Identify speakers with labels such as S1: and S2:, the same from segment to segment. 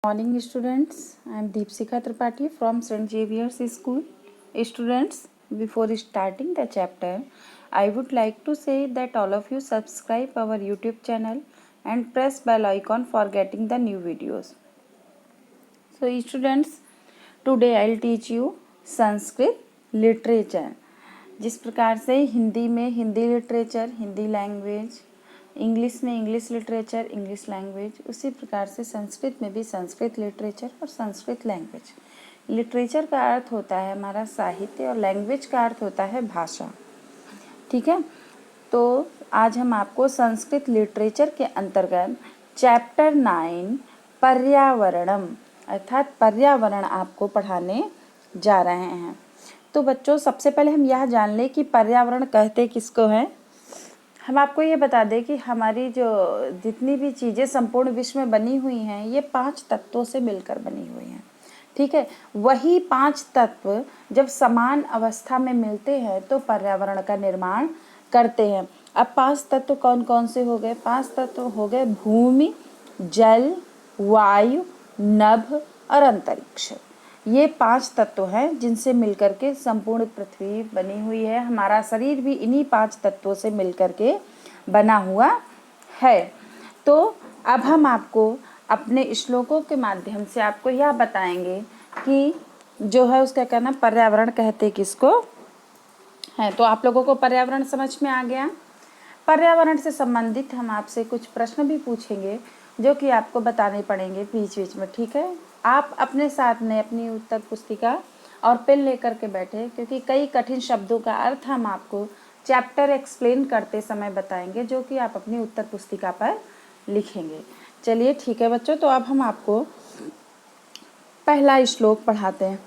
S1: Morning students, I am Deepsika Tripathi from St. Xavier's School. Students, before starting the chapter, I would like to say that all of you subscribe our YouTube channel and press bell icon for getting the new videos. So students, today I will teach you Sanskrit literature. जिस प्रकार से हिंदी में Hindi literature, Hindi language, English में English literature, English language, उसी प्रकार से संस्कृत में भी संस्कृत लिटरेचर और संस्कृत लैंग्वेज। लिटरेचर का अर्थ होता है हमारा साहित्य और लैंग्वेज का अर्थ होता है भाषा। ठीक है, तो आज हम आपको संस्कृत लिटरेचर के अंतर्गत चैप्टर 9 पर्यावरणम अर्थात पर्यावरण आपको पढ़ाने जा रहे हैं। तो बच्चों, सबसे पहले हम यह जान लें कि पर्यावरण कहते किसको हैं। हम आपको ये बता दें कि हमारी जो जितनी भी चीज़ें संपूर्ण विश्व में बनी हुई हैं ये 5 तत्वों से मिलकर बनी हुई हैं। ठीक है, वही 5 तत्व जब समान अवस्था में मिलते हैं तो पर्यावरण का निर्माण करते हैं। अब 5 तत्व कौन कौन से हो गए? 5 तत्व हो गए भूमि, जल, वायु, नभ और अंतरिक्ष। ये 5 तत्व हैं जिनसे मिलकर के संपूर्ण पृथ्वी बनी हुई है। हमारा शरीर भी इन्हीं 5 तत्वों से मिलकर के बना हुआ है। तो अब हम आपको अपने श्लोकों के माध्यम से आपको यह बताएंगे कि जो है उसका कहना पर्यावरण कहते किसको है। तो आप लोगों को पर्यावरण समझ में आ गया। पर्यावरण से संबंधित हम आपसे कुछ प्रश्न भी पूछेंगे जो कि आपको बताने पड़ेंगे बीच बीच में। ठीक है, आप अपने साथ में अपनी उत्तर पुस्तिका और पेन लेकर के बैठे, क्योंकि कई कठिन शब्दों का अर्थ हम आपको चैप्टर एक्सप्लेन करते समय बताएंगे जो कि आप अपनी उत्तर पुस्तिका पर लिखेंगे। चलिए ठीक है बच्चों, तो अब हम आपको पहला श्लोक पढ़ाते हैं।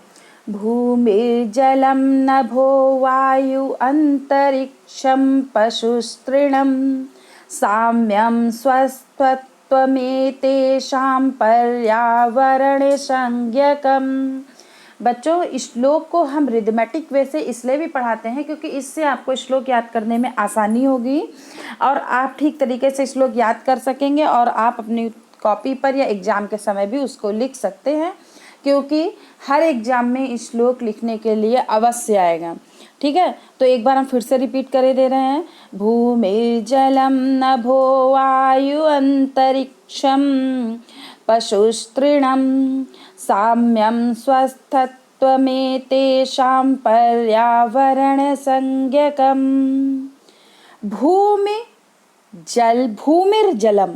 S1: भूमिर्जलं नभो वायु अंतरिक्षं पशुस्तृणं साम्यं स्वस्त्वमेतेषां पर्यावरण संज्ञकम्। बच्चों, श्लोक को हम रिदमेटिक वे से इसलिए भी पढ़ाते हैं क्योंकि इससे आपको श्लोक याद करने में आसानी होगी और आप ठीक तरीके से श्लोक याद कर सकेंगे और आप अपनी कॉपी पर या एग्ज़ाम के समय भी उसको लिख सकते हैं, क्योंकि हर एग्ज़ाम में श्लोक लिखने के लिए अवश्य आएगा। ठीक है, तो एक बार हम फिर से रिपीट करे दे रहे हैं। भूमिर्जलं नभो वायु अंतरिक्षं पशुस्तृणं साम्यं स्वस्थत्वमेतेषां पर्यावरण संज्ञकम्। भूमि जल भूमिर्जलम,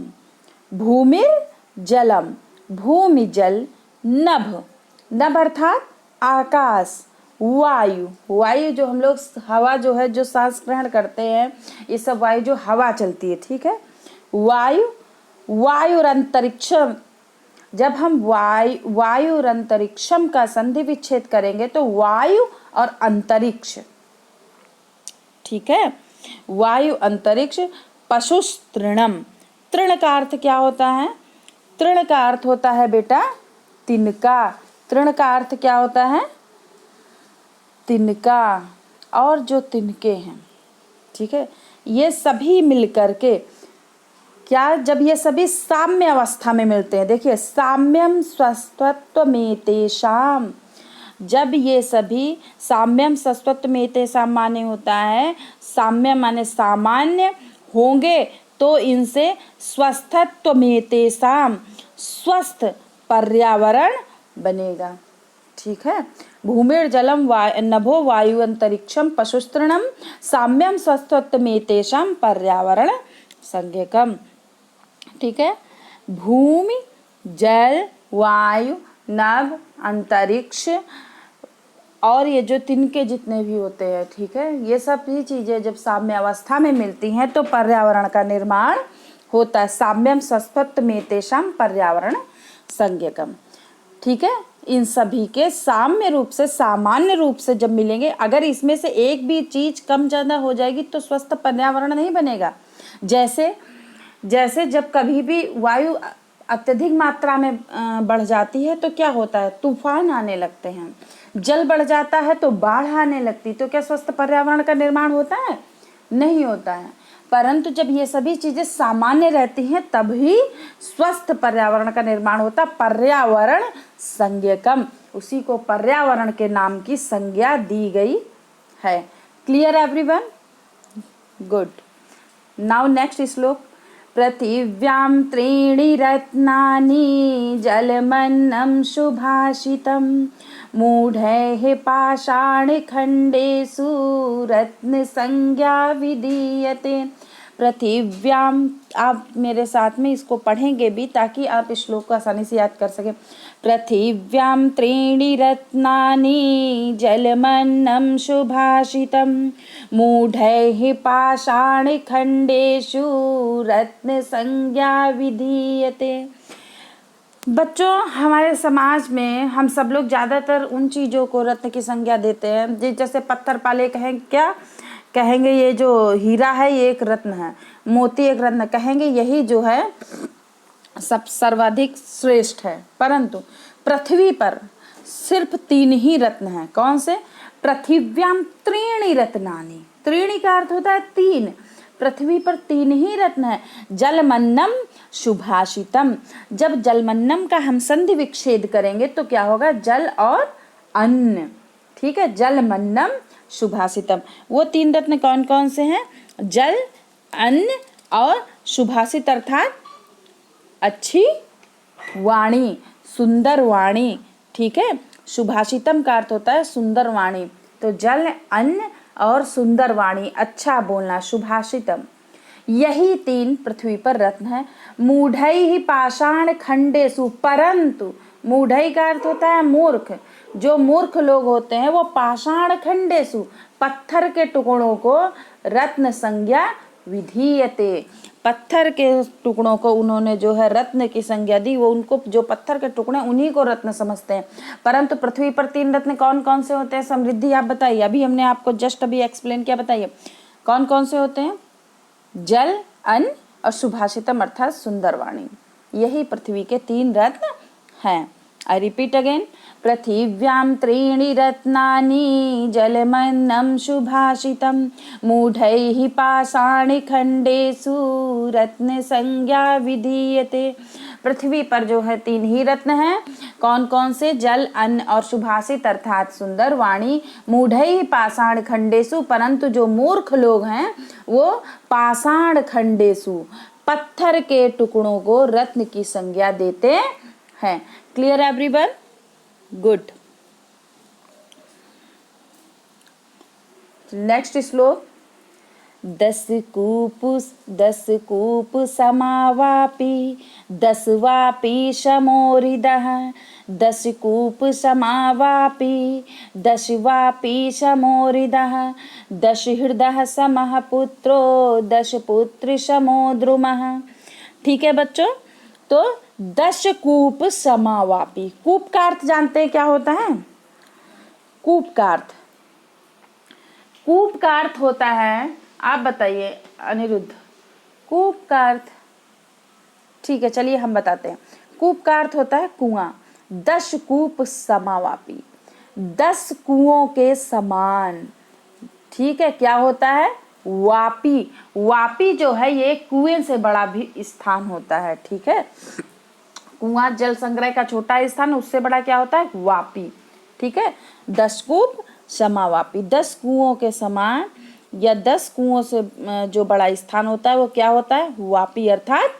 S1: भूमिर्जलम भूमि जल, नभ नभ अर्थात आकाश, वायु वायु जो हम लोग हवा जो है जो सांस ग्रहण करते हैं, ये सब वायु जो हवा चलती है। ठीक है, वायु वायु और अंतरिक्षम। जब हम वायु और अंतरिक्षम का संधि विच्छेद करेंगे तो वायु और अंतरिक्ष। ठीक है, वायु अंतरिक्ष। पशुस्तृणम, तृण का अर्थ क्या होता है? तृण का अर्थ होता है बेटा तिनका। तृण का अर्थ क्या होता है? तिनका और जो तिनके हैं। ठीक है, ये सभी मिलकर के क्या, जब ये सभी साम्य अवस्था में मिलते हैं, देखिए साम्यम स्वस्त्वमेतेषां, जब ये सभी साम्यम स्वस्त्वमेतेषां माने होता है साम्य माने सामान्य होंगे तो इनसे स्वस्थत्वमेतेषां स्वस्थ पर्यावरण बनेगा। ठीक है, भूमिर्जलम नभो वायु अंतरिक्षम पशुस्तृणम साम्यम स्वस्थत्वमेतेषां पर्यावरण संज्ञकम्। ठीक है, भूमि जल वायु नभ अंतरिक्ष और ये जो तिनके जितने भी होते हैं, ठीक है, ये सब ही चीज़ें जब साम्य अवस्था में मिलती हैं तो पर्यावरण का निर्माण होता है। साम्यम स्वस्त्वमेतेषां पर्यावरण संज्ञकम्। ठीक है, इन सभी के साम्य रूप से सामान्य रूप से जब मिलेंगे, अगर इसमें से एक भी चीज़ कम ज़्यादा हो जाएगी तो स्वस्थ पर्यावरण नहीं बनेगा। जैसे जैसे जब कभी भी वायु अत्यधिक मात्रा में बढ़ जाती है तो क्या होता है? तूफान आने लगते हैं। जल बढ़ जाता है तो बाढ़ आने लगती, तो क्या स्वस्थ पर्यावरण का निर्माण होता है? नहीं होता है। परंतु जब ये सभी चीजें सामान्य रहती हैं तभी स्वस्थ पर्यावरण का निर्माण होता। पर्यावरण संज्ञकम, उसी को पर्यावरण के नाम की संज्ञा दी गई है। Clear everyone? Good. Now next श्लोक। पृथिव्यां त्रीणि रत्नानि जलमन्नं सुभाषितं मूढैः पाषाणखण्डेषु रत्नसंज्ञा विधीयते। पृथिव्याम, आप मेरे साथ में इसको पढ़ेंगे भी ताकि आप इस श्लोक को आसानी से याद कर सकें। पृथिव्यां त्रीणि रत्नानि जलमन्नं सुभाषितं मूढैः पाषाणखण्डेषु रत्नसंज्ञा विधीयते। बच्चों, हमारे समाज में हम सब लोग ज़्यादातर उन चीज़ों को रत्न की संज्ञा देते हैं। जैसे पत्थर पाले कहें, क्या कहेंगे? ये जो हीरा है ये एक रत्न है, मोती एक रत्न, कहेंगे यही जो है सब सर्वाधिक श्रेष्ठ है। परंतु पृथ्वी पर सिर्फ 3 ही रत्न हैं। कौन से? पृथिव्याम त्रीणि रत्नानि, त्रीणि का अर्थ होता है 3। पृथ्वी पर 3 ही रत्न है। जलमन्नम सुभाषितम, जब जलमन्नम का हम संधि विच्छेद करेंगे तो क्या होगा? जल और अन्न। ठीक है, जलमन्नम सुभाषितम। वो 3 रत्न कौन कौन से हैं? जल, अन्न और सुभाषित अर्थात अच्छी वाणी, सुंदर वाणी। ठीक है, सुभाषितम का अर्थ होता है सुंदर वाणी। तो जल, अन्न और सुंदर वाणी, अच्छा बोलना, सुभाषितम, यही 3 पृथ्वी पर रत्न है। मूढ़ैः पाषाण खंडेषु, परंतु मूढ़ै का अर्थ होता है मूर्ख। जो मूर्ख लोग होते हैं वो पाषाण खंडेषु, पत्थर के टुकड़ों को रत्न संज्ञा विधीयते, पत्थर के टुकड़ों को उन्होंने जो है रत्न की संज्ञा दी। वो उनको जो पत्थर के टुकड़े उन्हीं को रत्न समझते हैं। परंतु पृथ्वी पर 3 रत्न कौन कौन से होते हैं? समृद्धि, आप बताइए। अभी हमने आपको जस्ट अभी एक्सप्लेन किया, बताइए कौन कौन से होते हैं? जल, अन्न और सुभाषितम अर्थात सुंदर वाणी, यही पृथ्वी के 3 रत्न हैं। I repeat again. पृथिव्यां त्रीणि रत्नानि जलमन्नं सुभाषितं मूढैः पाषाणखण्डेषु रत्नसंज्ञा विधीयते। पृथ्वी पर जो है 3 ही रत्न हैं। कौन कौन से? जल, अन्न और सुभाषित अर्थात सुंदर वाणी। मूढैः पाषाण खंडेषु, परंतु जो मूर्ख लोग हैं वो पाषाण खंडेषु, पत्थर के टुकड़ों को रत्न की संज्ञा देते हैं। Clear everyone? गुड। नेक्स्ट श्लोक। 10 कूप समावापि 10 वापि समोरिदः 10 कूप समावापि 10 वापि समोरिदः 10 हृदः समः पुत्रो 10 पुत्र समो द्रुमः। ठीक है बच्चों, तो 10 कूप समावापी। कूप का अर्थ जानते हैं क्या होता है? कूप का अर्थ, कूप का अर्थ होता है, आप बताइए अनिरुद्ध, कूप का अर्थ? ठीक है, चलिए हम बताते हैं। कूप का अर्थ होता है कुआं। 10 कूप समावापी, 10 कुओं के समान। ठीक है, क्या होता है? वापी। वापी जो है ये कुएं से बड़ा भी स्थान होता है। ठीक है, कुआं जल संग्रह का छोटा स्थान, उससे बड़ा क्या होता है? वापी। ठीक है, 10 कूप समावापी, 10 कुओं के समान या 10 कुओं से जो बड़ा स्थान होता है वो क्या होता है? वापी, अर्थात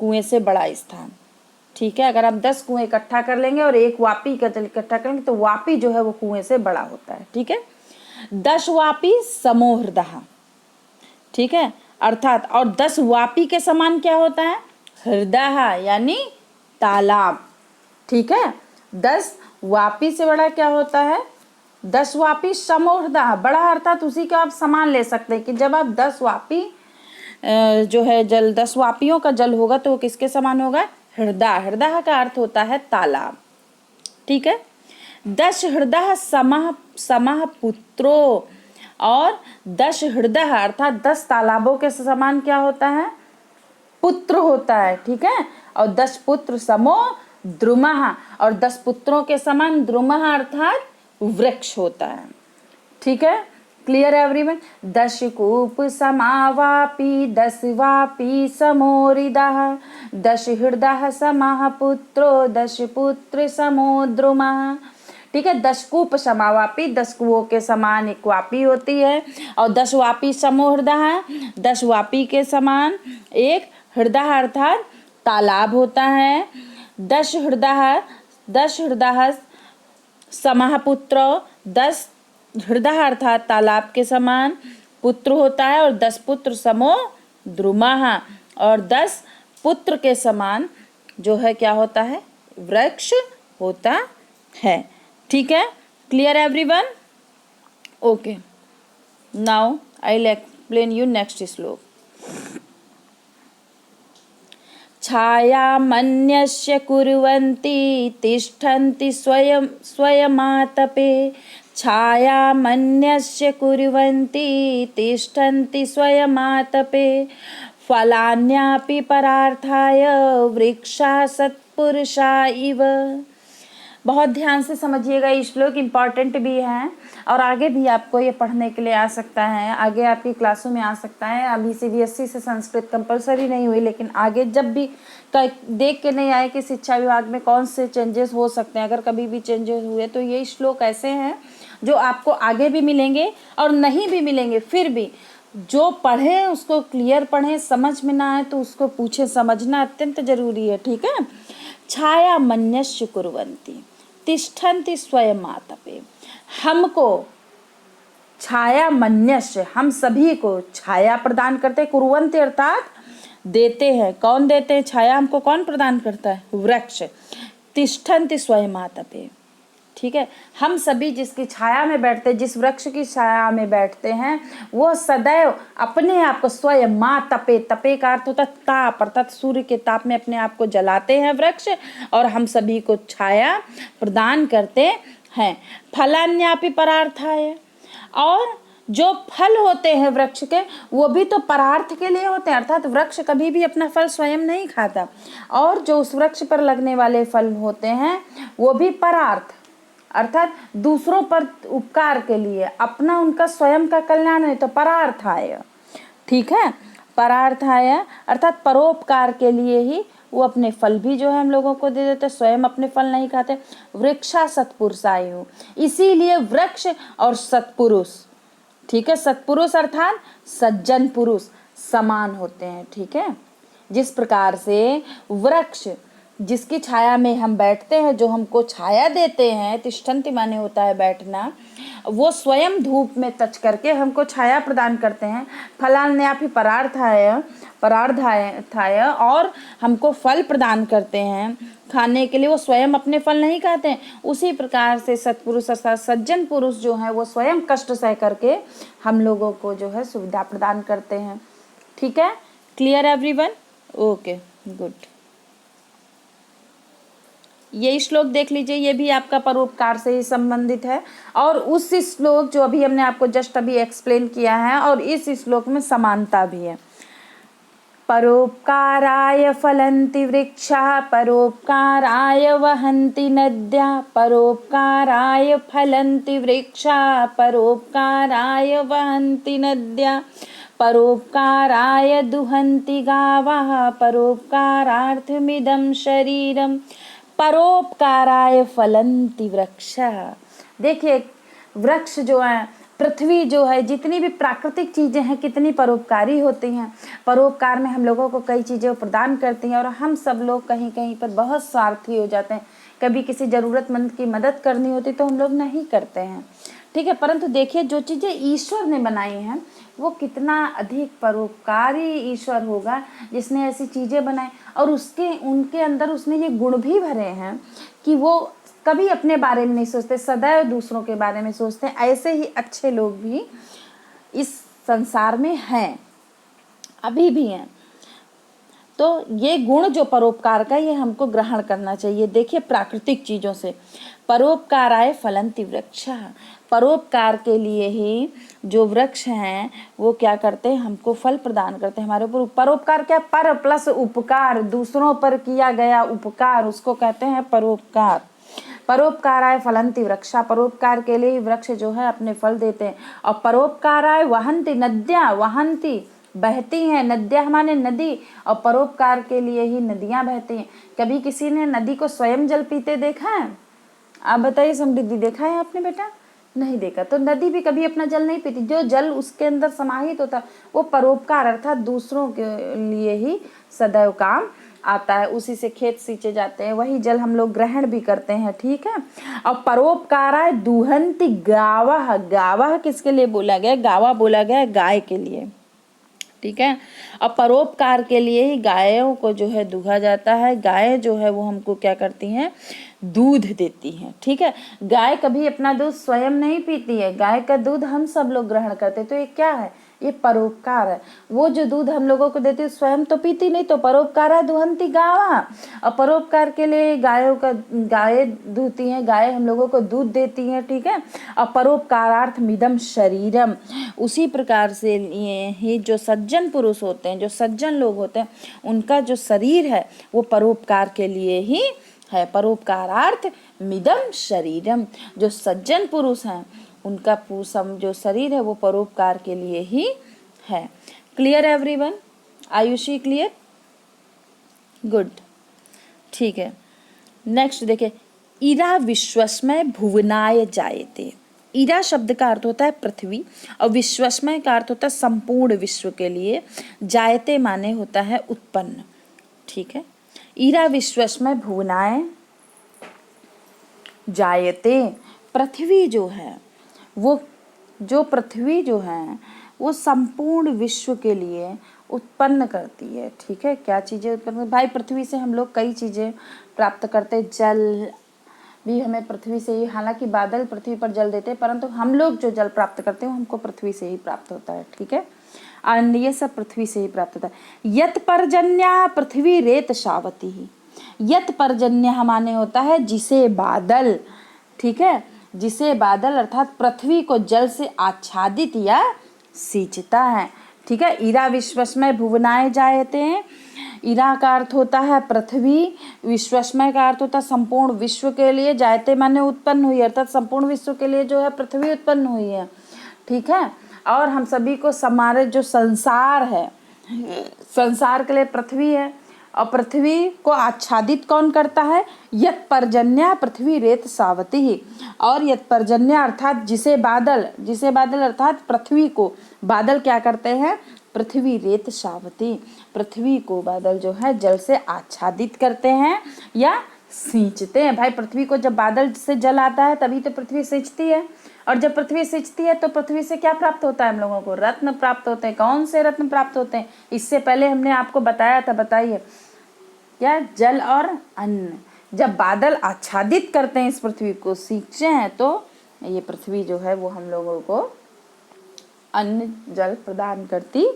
S1: कुएं से बड़ा स्थान। ठीक है, अगर हम 10 कुएं इकट्ठा कर लेंगे और एक वापी का जल इकट्ठा करेंगे तो वापी जो है वो कुएं से बड़ा होता है। ठीक है, 10 वापी समो हृदः। ठीक है, अर्थात, और 10 वापी के समान क्या होता है? हृदय यानी तालाब। ठीक है, 10 वापी से बड़ा क्या होता है? 10 वापी समो हृदय, बड़ा अर्थात उसी का आप समान ले सकते हैं कि जब आप 10 वापी जो है जल, 10 वापियों का जल होगा तो वो किसके समान होगा? हृदय। हृदय का अर्थ होता है तालाब। ठीक है, 10 हृदय समः पुत्रो, और 10 हृदय अर्थात 10 तालाबों के समान क्या होता है? पुत्र होता है। ठीक है, और 10 पुत्र समो द्रुमः, और 10 पुत्रों के समान द्रुमः अर्थात वृक्ष होता है। ठीक है, क्लियर एवरीवन। दशकूप समावापि दशवापि समोरिदः दश हृदय समाह पुत्रो दश पुत्र समो द्रुमः। ठीक है, दशकूप समावापी, 10 कुओं के समान एक वापी होती है, और 10 वापी समो हृदय, 10 वापी के समान एक हृदय अर्थात तालाब होता है। 10 हृदय समाह पुत्र, 10 हृदय अर्थात तालाब के समान पुत्र होता है, और 10 पुत्र समो द्रुमः, और 10 पुत्र के समान जो है क्या होता है, वृक्ष होता है। ठीक है, clear everyone. Okay, now I will explain you next श्लोक। छायामन्यस्य कुर्वन्ति तिष्ठन्ति स्वयमातपे छायामन्यस्य कुर्वन्ति तिष्ठन्ति स्वयमातपे फलान्यापि परार्थाय वृक्षा सत्पुरुषा इव। बहुत ध्यान से समझिएगा, ये श्लोक इम्पॉर्टेंट भी है और आगे भी आपको ये पढ़ने के लिए आ सकता है, आगे आपकी क्लासों में आ सकता है। अभी CBSE से संस्कृत कंपलसरी नहीं हुई, लेकिन आगे जब भी देख के नहीं आए कि शिक्षा विभाग में कौन से चेंजेस हो सकते हैं, अगर कभी भी चेंजेस हुए तो ये श्लोक ऐसे हैं जो आपको आगे भी मिलेंगे और नहीं भी मिलेंगे, फिर भी जो पढ़े उसको क्लियर पढ़ें, समझ में ना आए तो उसको पूछे, समझना अत्यंत जरूरी है। ठीक है। छाया मन्यस्य कुर्वन्ति तिष्ठन्ति स्वयं आतपे। हमको छाया मन्यस्य, हम सभी को छाया प्रदान करते, कुर्वन्ति अर्थात देते हैं। कौन देते हैं छाया? हमको कौन प्रदान करता है? वृक्ष। तिष्ठन्ति स्वयं आतपे। ठीक है, हम सभी जिसकी छाया में बैठते, जिस वृक्ष की छाया में बैठते हैं, वो सदैव अपने आप को स्वयं माँ तपे, तपे का अर्थ होता है ताप, अर्थात सूर्य के ताप में अपने आप को जलाते हैं वृक्ष, और हम सभी को छाया प्रदान करते हैं। फलान्यापि परार्थाय, और जो फल होते हैं वृक्ष के वो भी तो परार्थ के लिए होते हैं, अर्थात वृक्ष कभी भी अपना फल स्वयं नहीं खाता, और जो उस वृक्ष पर लगने वाले फल होते हैं वो भी परार्थ अर्थात दूसरों पर उपकार के लिए, अपना उनका स्वयं का कल्याण है तो परार्थाय। ठीक है, परार्थाय अर्थात परोपकार के लिए ही वो अपने फल भी जो है हम लोगों को दे देते, स्वयं अपने फल नहीं खाते। वृक्षा सत्पुरुषायु, इसीलिए वृक्ष और सत्पुरुष, ठीक है, सत्पुरुष अर्थात सज्जन पुरुष समान होते हैं। ठीक है, जिस प्रकार से वृक्ष जिसकी छाया में हम बैठते हैं, जो हमको छाया देते हैं, तिष्ठन्ति माने होता है बैठना, वो स्वयं धूप में तच करके हमको छाया प्रदान करते हैं। फलान्यापि परार्थाय, और हमको फल प्रदान करते हैं खाने के लिए, वो स्वयं अपने फल नहीं खाते हैं। उसी प्रकार से सत्पुरुष अर्थात सज्जन पुरुष जो है वो स्वयं कष्ट सह करके हम लोगों को जो है सुविधा प्रदान करते हैं। ठीक है, क्लियर एवरीवन? Okay, good. ये श्लोक देख लीजिए, ये भी आपका परोपकार से ही संबंधित है, और उस श्लोक जो अभी हमने आपको जस्ट अभी एक्सप्लेन किया है, और इस श्लोक में समानता भी है। परोपकाराय फलन्ति वृक्षाः परोपकाराय वहन्ति नद्यः परोपकाराय फलन्ति वृक्षाः परोपकाराय वहन्ति नद्यः परोपकाराय दुहन्ति गावः परोपकारार्थमिदं शरीरम् परोपकाराय फलन्ति वृक्षः। देखिए, वृक्ष जो है, पृथ्वी जो है, जितनी भी प्राकृतिक चीज़ें हैं कितनी परोपकारी होती हैं। परोपकार में हम लोगों को कई चीज़ें प्रदान करती हैं, और हम सब लोग कहीं कहीं पर बहुत स्वार्थी हो जाते हैं। कभी किसी ज़रूरतमंद की मदद करनी होती तो हम लोग नहीं करते हैं। ठीक है, परंतु देखिए, जो चीज़ें ईश्वर ने बनाई हैं वो कितना अधिक परोपकारी ईश्वर होगा जिसने ऐसी चीज़ें बनाई, और उनके अंदर उसने ये गुण भी भरे हैं कि वो कभी अपने बारे में नहीं सोचते, सदैव दूसरों के बारे में सोचते हैं। ऐसे ही अच्छे लोग भी इस संसार में हैं, अभी भी हैं। तो ये गुण जो परोपकार का, ये हमको ग्रहण करना चाहिए। देखिए, प्राकृतिक चीज़ों से परोपकाराय फलन्ति वृक्षः, परोपकार के लिए ही जो वृक्ष हैं वो क्या करते हैं, हमको फल प्रदान करते हैं हमारे ऊपर। परोपकार क्या? पर प्लस उपकार, दूसरों पर किया गया उपकार, उसको कहते हैं परोपकार। परोपकाराय फलन्ति वृक्षा, परोपकार के लिए ही वृक्ष जो है अपने फल देते हैं। और परोपकाराय वहन्ति नद्या, वहन्ति बहती हैं, नद्या माने नदी, और परोपकार के लिए ही नदियां बहती हैं। कभी किसी ने नदी को स्वयं जल पीते देखा है? आप बताइए समृद्धि, देखा है आपने बेटा? नहीं देखा। तो नदी भी कभी अपना जल नहीं पीती, जो जल उसके अंदर समाहित होता वो परोपकार अर्थात दूसरों के लिए ही सदैव काम आता है, उसी से खेत सींचे जाते हैं, वही जल हम लोग ग्रहण भी करते हैं, ठीक है। और परोपकाराय दुहंति गावः, गावः किसके लिए बोला गया? गावा बोला गया गाय के लिए, ठीक है। अब परोपकार के लिए ही गायों को जो है दुहा जाता है। गाय जो है वो हमको क्या करती हैं? दूध देती हैं, ठीक है। गाय कभी अपना दूध स्वयं नहीं पीती है, गाय का दूध हम सब लोग ग्रहण करते हैं। तो ये क्या है? ये परोपकार है। वो जो दूध हम लोगों को देती है स्वयं तो पीती नहीं, तो परोपकार है दुहंती गावा। और परोपकार के लिए गाय दूहती हैं, गाय हम लोगों को दूध देती है, ठीक है। और परोपकारार्थ मिदम शरीरम, उसी प्रकार से ये जो सज्जन पुरुष होते हैं, जो सज्जन लोग होते हैं, उनका जो शरीर है वो परोपकार के लिए ही है। परोपकारार्थ मिदम शरीरम, जो सज्जन पुरुष हैं उनका जो शरीर है वो परोपकार के लिए ही है। Clear everyone? Ayushi clear? Good, ठीक है। नेक्स्ट देखिए, इरा विश्वस्मय भुवनाय जायते। इरा शब्द का अर्थ होता है पृथ्वी, और विश्वस्मय का अर्थ होता है संपूर्ण विश्व के लिए। जायते माने होता है उत्पन्न, ठीक है। इरा विश्वस्मय भुवनाय जायते, पृथ्वी जो है वो, जो पृथ्वी जो है वो संपूर्ण विश्व के लिए उत्पन्न करती है, ठीक है। क्या चीज़ें उत्पन्न? भाई पृथ्वी से हम लोग कई चीज़ें प्राप्त करते हैं। जल भी हमें पृथ्वी से ही, हालांकि बादल पृथ्वी पर जल देते हैं, परंतु हम लोग जो जल प्राप्त करते हैं वो हमको पृथ्वी से ही प्राप्त होता है, ठीक है। और ये सब पृथ्वी से ही प्राप्त होता है। यत पर्जन्या पृथ्वी रेत शावती ही, यत पर्जन्य माने होता है जिसे बादल, ठीक है, जिसे बादल अर्थात पृथ्वी को जल से आच्छादित या सींचता है, ठीक है। इरा विश्वस्मय भुवनाय जायते हैं, इरा का अर्थ होता है पृथ्वी, विश्वस्मय का अर्थ होता है संपूर्ण विश्व के लिए, जायते माने उत्पन्न हुई, अर्थात संपूर्ण विश्व के लिए जो है पृथ्वी उत्पन्न हुई है, ठीक है। और हम सभी को हमारे जो संसार है, संसार के लिए पृथ्वी है, और पृथ्वी को आच्छादित कौन करता है? यत पर्जन्या पृथ्वी रेत सावती ही, और यत पर्जन्या अर्थात जिसे बादल, जिसे बादल अर्थात पृथ्वी को बादल क्या करते हैं? पृथ्वी रेत सावती, पृथ्वी को बादल जो है जल से आच्छादित करते हैं या सींचते हैं। भाई पृथ्वी को जब बादल से जल आता है तभी तो पृथ्वी सींचती है, और जब पृथ्वी सींचती है तो पृथ्वी से क्या प्राप्त होता है? हम लोगों को रत्न प्राप्त होते हैं। कौन से रत्न प्राप्त होते हैं? इससे पहले हमने आपको बताया था, बताइए क्या? जल और अन्न। जब बादल आच्छादित करते हैं इस पृथ्वी को, सींचते हैं, तो ये पृथ्वी जो है वो हम लोगों को अन्न जल प्रदान करती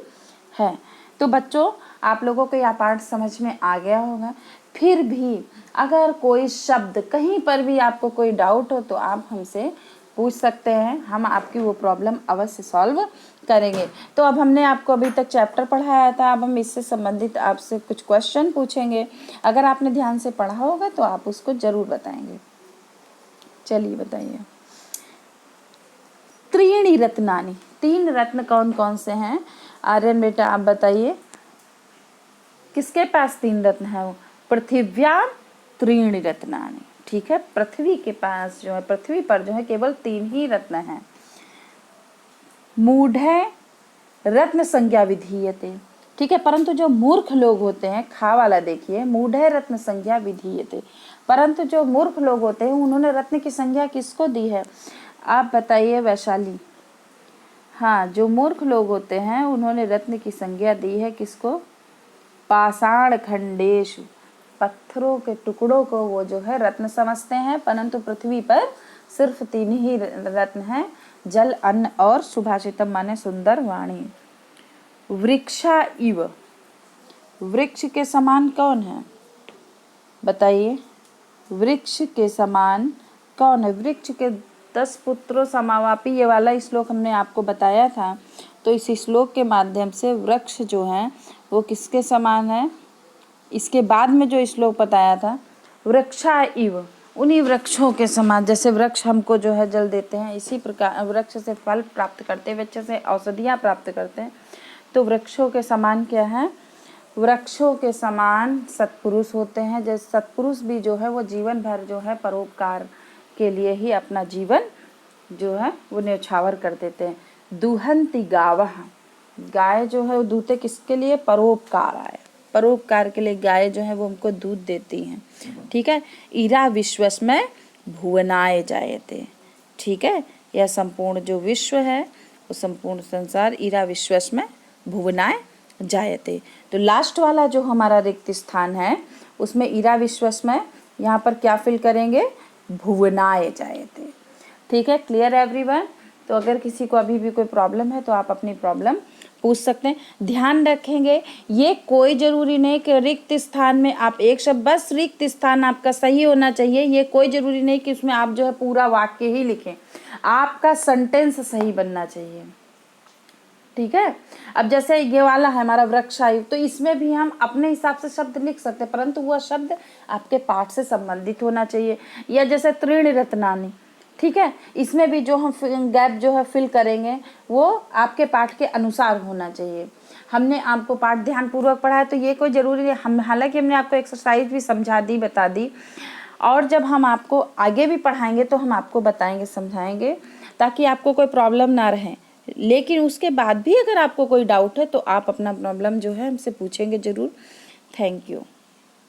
S1: है। तो बच्चों आप लोगों को यह पाठ समझ में आ गया होगा। फिर भी अगर कोई शब्द कहीं पर भी आपको कोई डाउट हो तो आप हमसे पूछ सकते हैं, हम आपकी वो प्रॉब्लम अवश्य सॉल्व करेंगे। तो अब हमने आपको अभी तक चैप्टर पढ़ाया था, अब हम इससे संबंधित आपसे कुछ क्वेश्चन पूछेंगे। अगर आपने ध्यान से पढ़ा होगा तो आप उसको जरूर बताएंगे। चलिए बताइए। त्रीणि रत्नानि, तीन रत्न कौन कौन से हैं? आर्यन बेटा आप बताइए, किसके पास तीन रत्न है? वो पृथिव्याम त्रीणि रत्नानि, ठीक है। पृथ्वी के पास जो है, पृथ्वी पर जो है केवल तीन ही रत्न हैं। मूढ़े रत्न संज्ञा विधीयते, ठीक है। परंतु जो मूर्ख लोग होते हैं, खा वाला देखिए, मूढ़े रत्न संज्ञा विधीयते, परंतु जो मूर्ख लोग होते हैं उन्होंने रत्न की संज्ञा किसको दी है? आप बताइए वैशाली। हाँ, जो मूर्ख लोग होते हैं उन्होंने रत्न की संज्ञा दी है किसको? पाषाण खंडेशु, पत्थरों के टुकड़ों को वो जो है रत्न समझते हैं। परंतु पृथ्वी पर सिर्फ तीन ही रत्न हैं, जल, अन्न और सुभाषितम माने सुंदर वाणी। वृक्षा इव, वृक्ष के समान कौन है? बताइए, वृक्ष के समान कौन है? वृक्ष के 10 पुत्रों समावापी, ये वाला श्लोक हमने आपको बताया था। तो इस श्लोक के माध्यम से वृक्ष जो है वो किसके समान है? इसके बाद में जो श्लोक बताया था, वृक्षा इव, उन्हीं वृक्षों के समान, जैसे वृक्ष हमको जो है जल देते हैं, इसी प्रकार वृक्ष से फल प्राप्त करते हैं, वृक्ष से औषधियाँ प्राप्त करते हैं। तो वृक्षों के समान क्या है, वृक्षों के समान सत्पुरुष होते हैं। जैसे सत्पुरुष भी जो है वो जीवन भर जो है परोपकार के लिए ही अपना जीवन जो है वो न्यौछावर कर देते हैं। दुहंति गावः, गाय जो है वो दूहते किसके लिए, परोपकार आए, परोपकार के लिए गाय जो है वो हमको दूध देती हैं। ठीक है। इरा विश्वस्मय भुवनाय जायते, ठीक है। यह संपूर्ण जो विश्व है वो संपूर्ण संसार इरा विश्वस्मय भुवनाय जायते। तो लास्ट वाला जो हमारा रिक्त स्थान है उसमें इरा विश्वस्मय, यहाँ पर क्या फिल करेंगे, भुवनाय जायते। ठीक है, क्लियर एवरीवन। तो अगर किसी को अभी भी कोई प्रॉब्लम है तो आप अपनी प्रॉब्लम पूछ सकते हैं। ध्यान रखेंगे ये कोई ज़रूरी नहीं कि रिक्त स्थान में आप एक शब्द, बस रिक्त स्थान आपका सही होना चाहिए। ये कोई ज़रूरी नहीं कि उसमें आप जो है पूरा वाक्य ही लिखें, आपका सेंटेंस सही बनना चाहिए। ठीक है। अब जैसे ये वाला है हमारा वृक्षायु, तो इसमें भी हम अपने हिसाब से शब्द लिख सकते हैं, परंतु वह शब्द आपके पाठ से संबंधित होना चाहिए। या जैसे तृण रत्नानि, ठीक है, इसमें भी जो हम गैप जो है फिल करेंगे वो आपके पाठ के अनुसार होना चाहिए। हमने आपको पाठ ध्यानपूर्वक पढ़ा है तो ये कोई ज़रूरी नहीं, हम हालांकि हमने आपको एक्सरसाइज भी समझा दी, बता दी, और जब हम आपको आगे भी पढ़ाएंगे तो हम आपको बताएंगे, समझाएंगे, ताकि आपको कोई प्रॉब्लम ना रहे। लेकिन उसके बाद भी अगर आपको कोई डाउट है तो आप अपना प्रॉब्लम जो है हमसे पूछेंगे ज़रूर। Thank you.